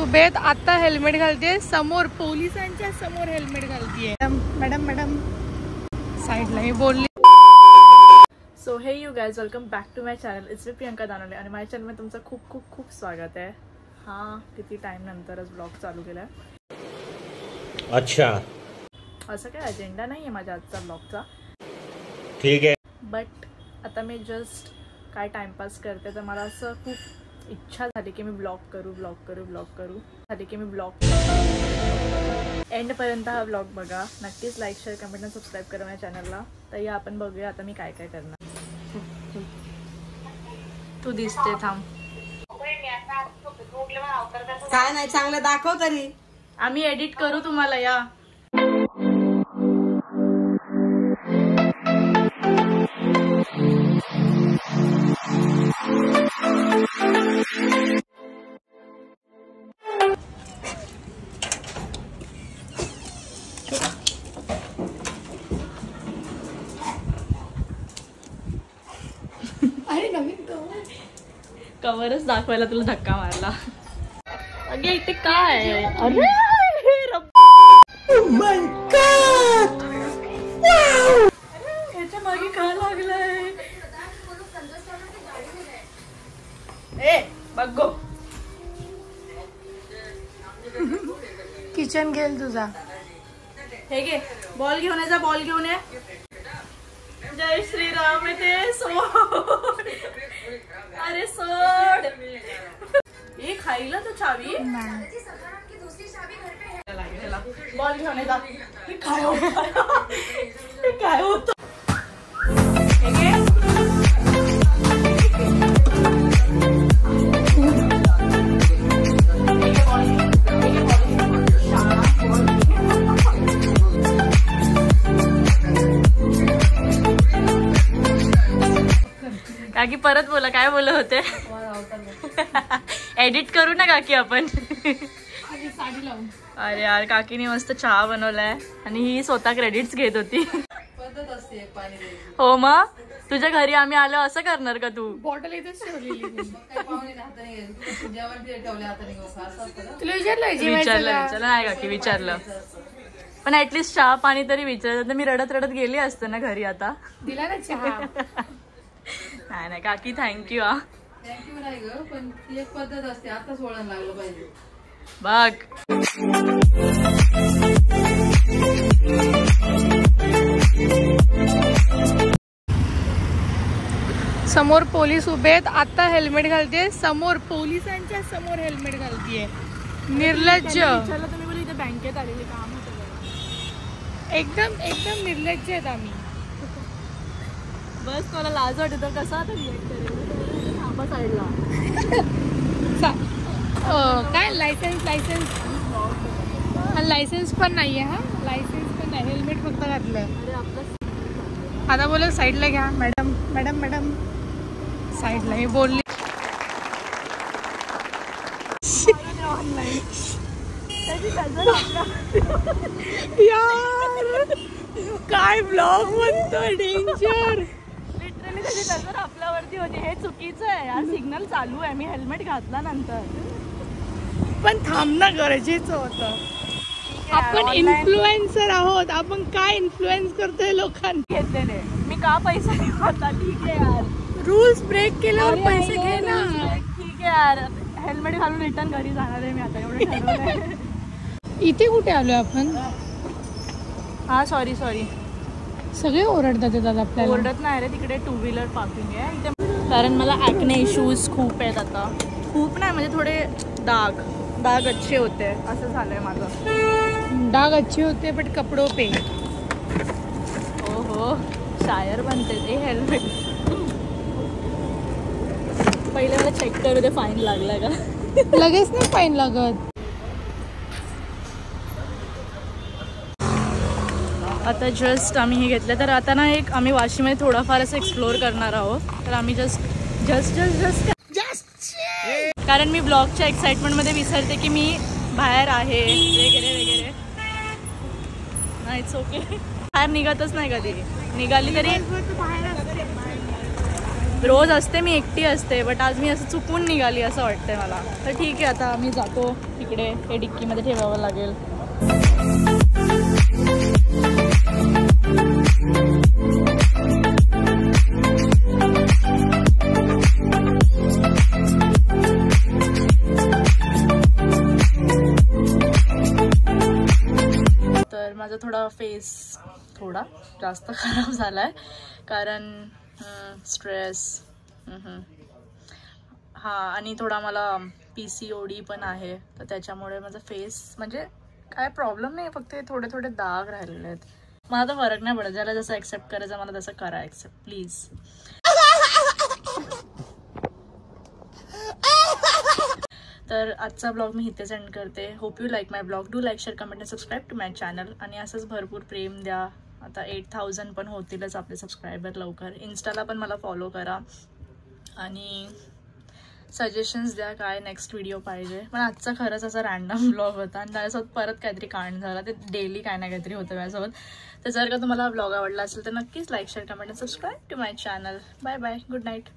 उभे आहेत, आता हेल्मेट घालते, समोर पोलिसांच्या समोर हेल्मेट घालतीये. मॅडम मॅडम साईडला हे बोलली. So hey you guys, welcome back to my channel. It's me Priyanka Danole आणि माझ्या चॅनलमध्ये तुमचं खूप खूप खूप स्वागत आहे. हा किती टाइम नंतरच ब्लॉग चालू केलाय. अच्छा, असं काय अजेंडा नाही आहे माझ्या आजचा ब्लॉगचा, ठीक आहे. बट आता मी जस्ट काय टाइमपास करते, तर मला असं खूप इच्छा झाली की मी ब्लॉग करू झाली की मी ब्लॉग एंडपर्यंत हा ब्लॉग बघा. नक्कीच लाईक शेअर कमेंट आणि सबस्क्राईब करा माझ्या चॅनलला. तर या आपण बघूया आता मी काय काय करणार. तू दिसते, थांब. काय नाही, चांगलं दाखव तरी. आम्ही एडिट करू तुम्हाला. या कवरच दाखवायला तुला धक्का मारला. अगे इथे काय आहे? अरे ह्याच्या मागे का लागलंय? ए बघ, किचन घेईल तुझा. हे घे, बॉल घेऊन ये, जा बॉल घेऊन ये. जय श्रीराम. ते सोड, अरे सोड. ये खाईला तो चावी. बॉल घेऊन ये, जा. हे काय होतं? हे काय होतं? हे घे. काकी परत बोला, काय बोलत होते? एडिट करू ना काकी आपण. अरे यार, काकीने मस्त चहा बनवलाय आणि ही स्वतः क्रेडिट्स घेत होती. हो मग तुझ्या घरी आम्ही आलो असं करणार का तू? बॉटल इथेच ठेवलेली. विचारलं नाही काकी, विचारलं. पण ऍटलीस्ट चहा पाणी तरी विचारलं तर मी रडत रडत गेली असते ना घरी. आता दिला ना चहा. नाही काकी, थँक्यू. हा थँक्यू नाही ग, पण ती एक पद्धत असते. आताच वळण लागलं पाहिजे बघ. समोर पोलीस उभे आहेत, आता हेल्मेट घालते, समोर पोलिसांच्या समोर हेल्मेट घालतीये. निर्लज्ज. तुम्ही बोल इथे बँकेत आलेले काम होतं. एकदम एकदम निर्लज्ज आहेत आम्ही. बस मला लाज वाटते तर कसा आता रिएक्ट करेल. थांबा साईडला. काय लायसन्स पण नाहीये. हा लायसन्स पण नाही, हेल्मेट फक्त घातलंय. आता बोल साईडला घ्या. मॅडम मॅडम मॅडम साईडला हे बोलली. यार काय ब्लॉग म्हणतो, डेंजर. लिटरली त्याची नजर आपल्यावरती होती. हे चुकीचं आहे यार. सिग्नल चालू आहे, मी हेल्मेट घातला नंतर. पण थांबणं गरजेचं होतं. आपण इन्फ्लुएन्सर आहोत, आपण काय इन्फ्लुएन्स करतोय लोकांना. घेतलेले मी का पैसा नाही होता. ठीक आहे यार, रूल्स ब्रेक केल्यावर पैसे घे ना. ठीक आहे यार, हेल्मेट घालून रिटर्न घरी जाणार आहे मी आता. एवढं ठरवलंय. इथे कुठे आलोय आपण? हा सॉरी सगळे ओरडतात येतात आपल्याला. ओरडत नाही रे, तिकडे टू व्हीलर पार्किंग आहे इथे. कारण मला ॲक्ने इश्यूज खूप आहेत आता. खूप नाही म्हणजे थोडे दाग अच्छे होते, असं झालंय माझं. दाग अच्छे होते बट कपडों पे. हो शायर बनते ते. हेल्मेट पहिले मला चेक करू दे, फाईन लागला का. लगेच नाही फाईन लागत. आता जस्ट आम्ही हे घेतलं. तर आता ना एक आम्ही वाशीमध्ये थोडाफार असं एक्सप्लोअर करणार आहोत. तर आम्ही जस्ट कारण मी ब्लॉगच्या एक्साइटमेंटमध्ये विसरते की मी बाहेर आहे वगैरे. नाही इट्स ओके. बाहेर निघतच नाही कधी. निघाली तरी रोज असते मी एकटी असते, बट आज मी असं चुकून निघाली असं वाटतंय मला. तर ठीक आहे, आता मी जातो तिकडे, हे डिक्कीमध्ये ठेवावं लागेल. तर माझा थोडा फेस थोडा जास्त खराब झाला आहे, कारण स्ट्रेस हां, आणि थोडा मला PCOD पण आहे, तर त्याच्यामुळे माझा फेस म्हणजे काय प्रॉब्लेम नाही, फक्त थोडे थोडे दाग राहिलेले आहेत. मला तर फरक नाही पडत, ज्याला जसं ॲक्सेप्ट करायचं मला तसं करा ॲक्सेप्ट प्लीज. तर आजचा ब्लॉग मी इथेच एंड करते. Hope you like my blog. Do like, share, comment आणि सबस्क्राईब टू माय चॅनल. आणि असंच भरपूर प्रेम द्या. आता 8,000 पण होतीलच आपले सबस्क्रायबर लवकर. इन्स्टाला पण मला फॉलो करा आणि सजेशन्स द्या काय नेक्स्ट व्हिडिओ पाहिजे. पण आजचा खरंच असा रॅन्डम ब्लॉग होता आणि त्याच्यासोबत परत काहीतरी कांड झाला. ते डेली काय ना काहीतरी होतं माझ्यासोबत. तर जर का तुम्हाला ब्लॉग आवडला असेल तर नक्कीच लाईक, शेअर, कमेंट आणि subscribe to my channel. Bye bye, good night.